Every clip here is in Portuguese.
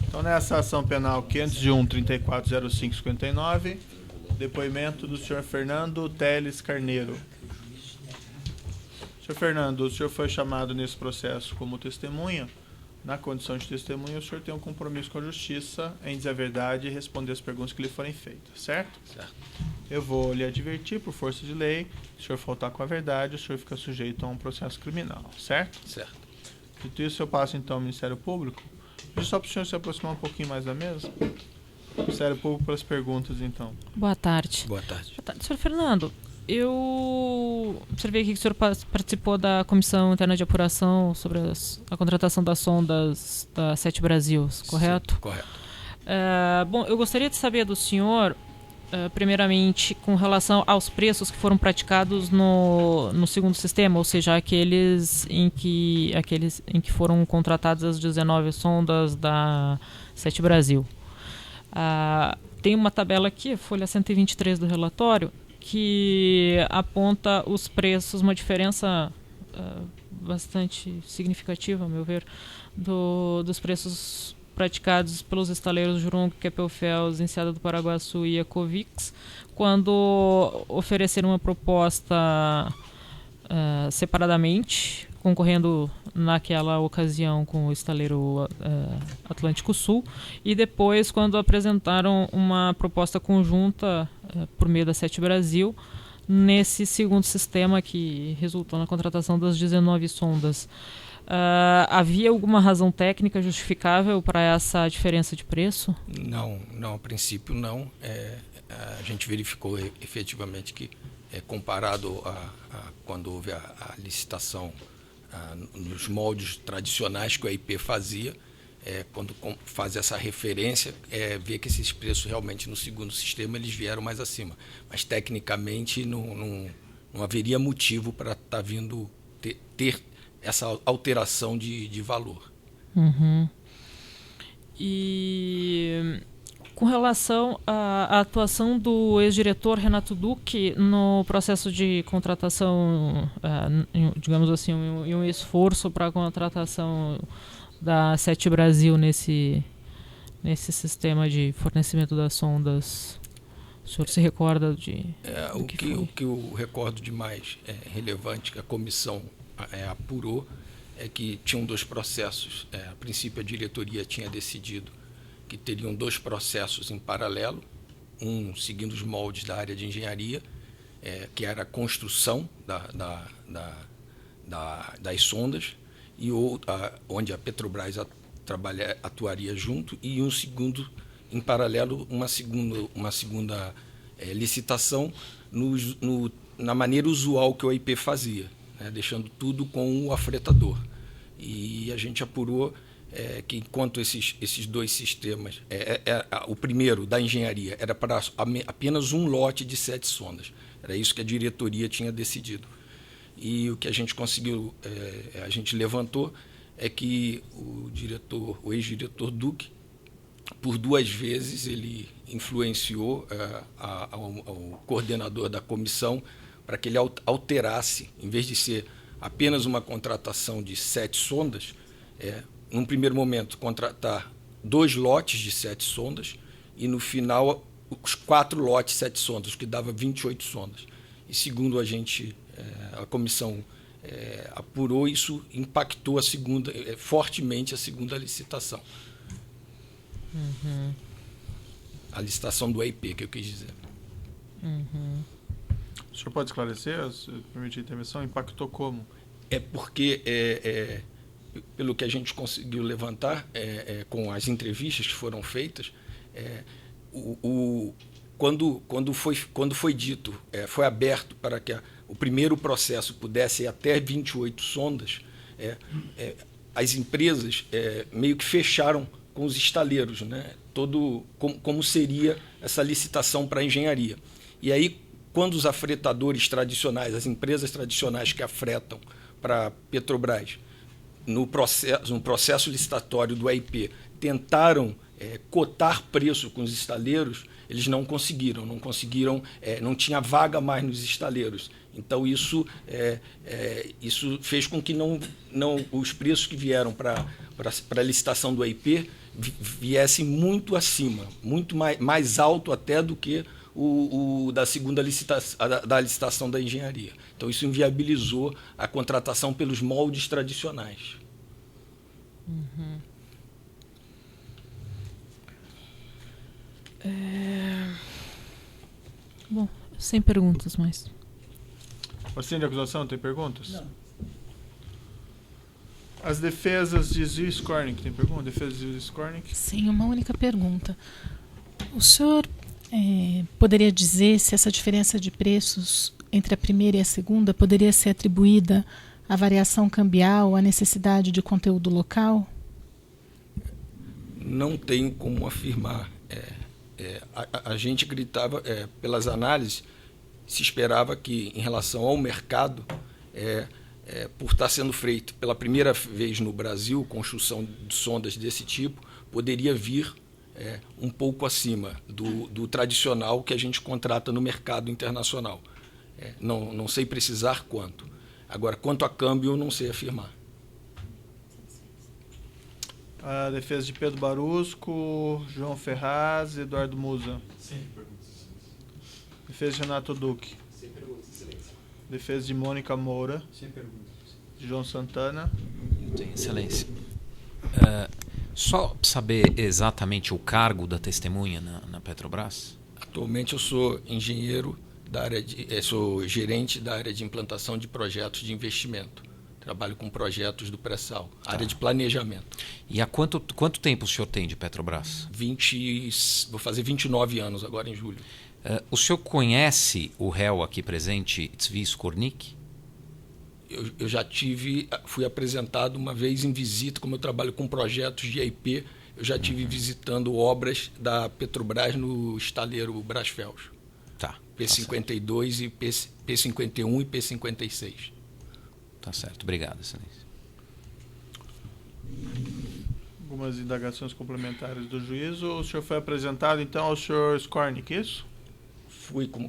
Então, nessa ação penal 501-340559, depoimento do senhor Fernando Teles Carneiro. Senhor Fernando, o senhor foi chamado nesse processo como testemunha. Na condição de testemunha, o senhor tem um compromisso com a justiça em dizer a verdade e responder as perguntas que lhe forem feitas, certo? Certo. Eu vou lhe advertir, por força de lei, se o senhor faltar com a verdade, o senhor fica sujeito a um processo criminal, certo? Certo. Dito isso, eu passo então ao Ministério Público. Só para o senhor se aproximar um pouquinho mais da mesa. Ministério Público para as perguntas, então. Boa tarde. Boa tarde. Boa tarde. Senhor Fernando, eu observei aqui que o senhor participou da Comissão Interna de Apuração sobre a contratação das sondas da Sete Brasil, correto? Sim, correto. Bom, eu gostaria de saber do senhor, primeiramente, com relação aos preços que foram praticados no segundo sistema, ou seja, aqueles em que foram contratadas as 19 sondas da Sete Brasil. Tem uma tabela aqui, folha 123 do relatório, que aponta os preços, uma diferença bastante significativa, a meu ver, dos preços praticados pelos estaleiros Jurongo, Keppel-FELS, Enseada do Paraguaçu e Ecovix, quando ofereceram uma proposta separadamente, concorrendo naquela ocasião com o estaleiro Atlântico Sul, e depois quando apresentaram uma proposta conjunta por meio da Sete Brasil, nesse segundo sistema que resultou na contratação das 19 sondas. Havia alguma razão técnica justificável para essa diferença de preço? Não, a princípio não. A gente verificou efetivamente que, comparado a quando houve a licitação nos moldes tradicionais que o AIP fazia, quando faz essa referência, vê que esses preços realmente no segundo sistema eles vieram mais acima. Mas tecnicamente não haveria motivo para estar vindo ter essa alteração de valor. Uhum. E com relação à atuação do ex-diretor Renato Duque no processo de contratação, digamos assim, um esforço para a contratação da Sete Brasil nesse sistema de fornecimento das sondas, o senhor se recorda o que eu recordo de mais relevante que a comissão apurou é que tinham dois processos. A princípio, a diretoria tinha decidido que teriam dois processos em paralelo, um seguindo os moldes da área de engenharia, que era a construção das sondas, e onde a Petrobras atuaria junto, e um segundo, em paralelo, uma segunda licitação na maneira usual que o AIP fazia, deixando tudo com o afretador. E a gente apurou que enquanto esses dois sistemas, o primeiro, da engenharia, era para apenas um lote de 7 sondas. Era isso que a diretoria tinha decidido. E o que a gente conseguiu, a gente levantou, é que o ex-diretor Duque, por 2 vezes, ele influenciou ao coordenador da comissão para que ele alterasse, em vez de ser apenas uma contratação de 7 sondas, num primeiro momento, contratar 2 lotes de 7 sondas e, no final, os 4 lotes de 7 sondas, que dava 28 sondas. E, segundo a comissão apurou, isso impactou fortemente a segunda licitação. Uhum. A licitação do AIP, que eu quis dizer. Uhum. O senhor pode esclarecer, se permitir a intervenção, impactou como? Porque, pelo que a gente conseguiu levantar, com as entrevistas que foram feitas, quando foi dito, foi aberto para que o primeiro processo pudesse ir até 28 sondas, as empresas meio que fecharam com os estaleiros, né? Como seria essa licitação para a engenharia. E aí, quando os afretadores tradicionais, as empresas tradicionais que afretam para a Petrobras, no processo licitatório do AIP, tentaram cotar preço com os estaleiros, eles não conseguiram, não tinha vaga mais nos estaleiros. Então, isso fez com que os preços que vieram para a licitação do EIP viessem muito acima, muito mais alto até do que o da segunda licitação da engenharia. Então, isso inviabilizou a contratação pelos moldes tradicionais. Uhum. Bom, sem perguntas mais. Oficina de acusação, tem perguntas? Não. As defesas de Ziu Skornik, tem pergunta? Defesa de Ziu Skornik? Sim, uma única pergunta. O senhor poderia dizer se essa diferença de preços entre a primeira e a segunda poderia ser atribuída à variação cambial, à necessidade de conteúdo local? Não tenho como afirmar. A gente gritava, pelas análises, se esperava que, em relação ao mercado, por estar sendo feito pela primeira vez no Brasil, construção de sondas desse tipo, poderia vir um pouco acima do tradicional que a gente contrata no mercado internacional. Não sei precisar quanto. Agora, quanto a câmbio, eu não sei afirmar. A defesa de Pedro Barusco, João Ferraz, Eduardo Musa. Sem perguntas. Defesa de Renato Duque. Sem perguntas, excelência. Defesa de Mônica Moura, Sem perguntas. de João Santana. Tem excelência. Só saber exatamente o cargo da testemunha na Petrobras? Atualmente eu sou engenheiro da área sou gerente da área de implantação de projetos de investimento. Trabalho com projetos do pré-sal, área de planejamento. E há quanto tempo o senhor tem de Petrobras? Vou fazer 29 anos agora em julho. O senhor conhece o réu aqui presente, Zvi Skornik? Eu já fui apresentado uma vez em visita, como eu trabalho com projetos de EIP, eu já tive visitando obras da Petrobras no estaleiro Brasfels. Tá. P52 e P51 e P56. Tá certo. Obrigado, excelência. Algumas indagações complementares do juízo. O senhor foi apresentado, então, ao senhor Skornik, isso?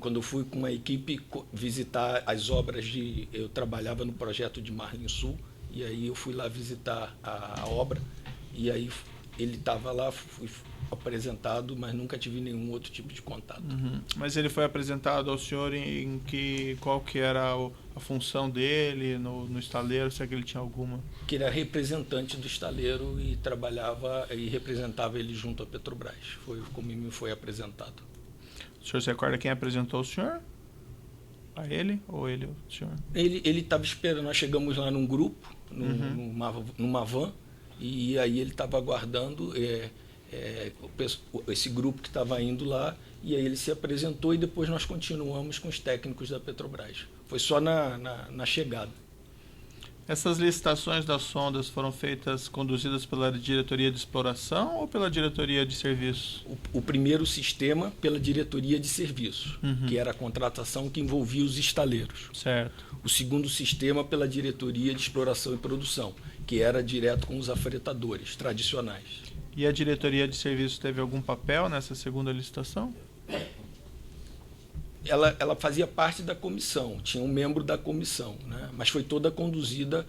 Quando eu fui com uma equipe visitar as obras eu trabalhava no projeto de Marlim Sul, e aí eu fui lá visitar a obra, e aí ele estava lá, fui apresentado, mas nunca tive nenhum outro tipo de contato. Uhum. Mas ele foi apresentado ao senhor qual que era a função dele no estaleiro, se é que ele tinha alguma? Que ele era representante do estaleiro e trabalhava e representava ele junto à Petrobras. Foi como me foi apresentado. O senhor se recorda quem apresentou o senhor? A ele ou ele o senhor? Ele estava esperando, nós chegamos lá num grupo, numa van, e aí ele estava aguardando esse grupo que estava indo lá, e aí ele se apresentou e depois nós continuamos com os técnicos da Petrobras. Foi só na chegada. Essas licitações das sondas foram conduzidas pela diretoria de exploração ou pela diretoria de serviços? O primeiro sistema pela diretoria de serviços, que era a contratação que envolvia os estaleiros. Certo. O segundo sistema pela diretoria de exploração e produção, que era direto com os afretadores tradicionais. E a diretoria de serviços teve algum papel nessa segunda licitação? Ela fazia parte da comissão, tinha um membro da comissão, né? Mas foi toda conduzida,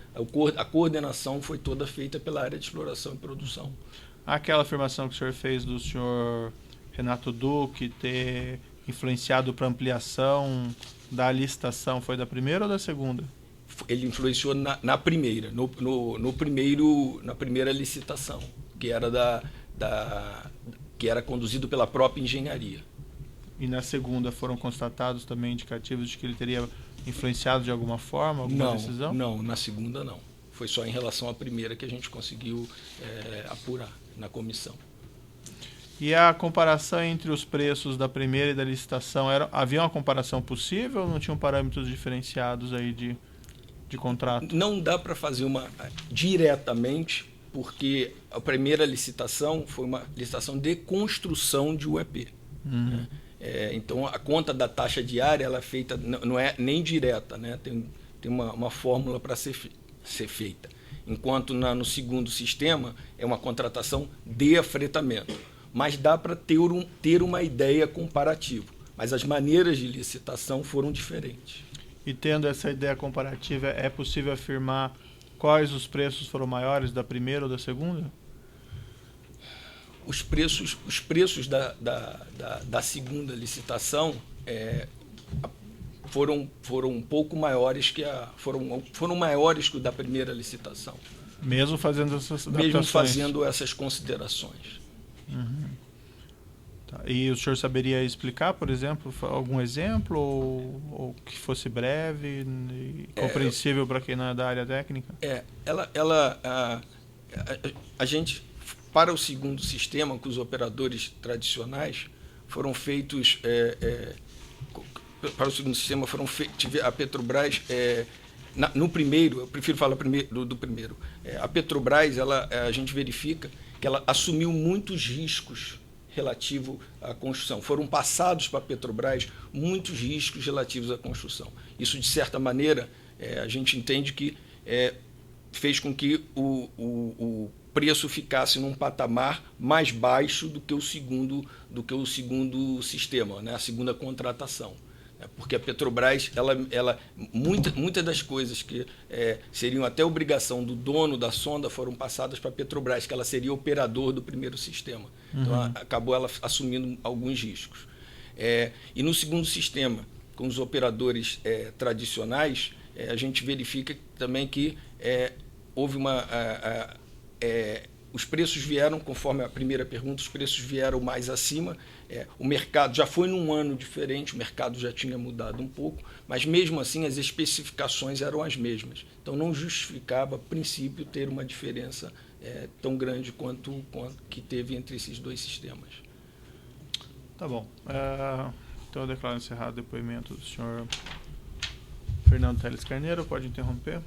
a coordenação foi toda feita pela área de exploração e produção. Aquela afirmação que o senhor fez do senhor Renato Duque ter influenciado para ampliação da licitação, foi da primeira ou da segunda? Ele influenciou na primeira, na primeira licitação, que era que era conduzido pela própria engenharia. E na segunda foram constatados também indicativos de que ele teria influenciado de alguma forma, alguma decisão? Não, na segunda não. Foi só em relação à primeira que a gente conseguiu apurar na comissão. E a comparação entre os preços da primeira e da licitação, havia uma comparação possível ou não tinham parâmetros diferenciados aí de contrato? Não dá para fazer uma diretamente, porque a primeira licitação foi uma licitação de construção de UEP. Né? Então, a conta da taxa diária ela é feita, não é nem direta, né? Tem uma fórmula para ser feita. Enquanto no segundo sistema é uma contratação de afretamento. Mas dá para ter uma ideia comparativa. Mas as maneiras de licitação foram diferentes. E tendo essa ideia comparativa, é possível afirmar quais os preços foram maiores da primeira ou da segunda? Os preços da segunda licitação foram um pouco maiores foram maiores que o da primeira licitação. Mesmo fazendo essas adaptações? Mesmo fazendo essas considerações. Uhum. Tá. E o senhor saberia explicar, por exemplo, algum exemplo ou que fosse breve e compreensível para quem não é da área técnica? A gente, para o segundo sistema, com os operadores tradicionais, foram feitos para o segundo sistema a Petrobras no primeiro, eu prefiro falar do primeiro. A Petrobras, a gente verifica que ela assumiu muitos riscos relativo à construção. Foram passados para a Petrobras muitos riscos relativos à construção. Isso, de certa maneira, a gente entende que fez com que o preço ficasse num patamar mais baixo do que o segundo sistema, né? A segunda contratação. Porque a Petrobras, muitas das coisas que seriam até obrigação do dono da sonda foram passadas para a Petrobras, que ela seria operador do primeiro sistema. Uhum. Então, acabou ela assumindo alguns riscos. E no segundo sistema, com os operadores tradicionais, a gente verifica também que houve os preços vieram, conforme a primeira pergunta, os preços vieram mais acima. O mercado já foi num ano diferente, o mercado já tinha mudado um pouco, mas mesmo assim as especificações eram as mesmas. Então não justificava, a princípio, ter uma diferença tão grande quanto que teve entre esses dois sistemas. Tá bom. Então eu declaro encerrado o depoimento do senhor Fernando Teles Carneiro. Pode interromper.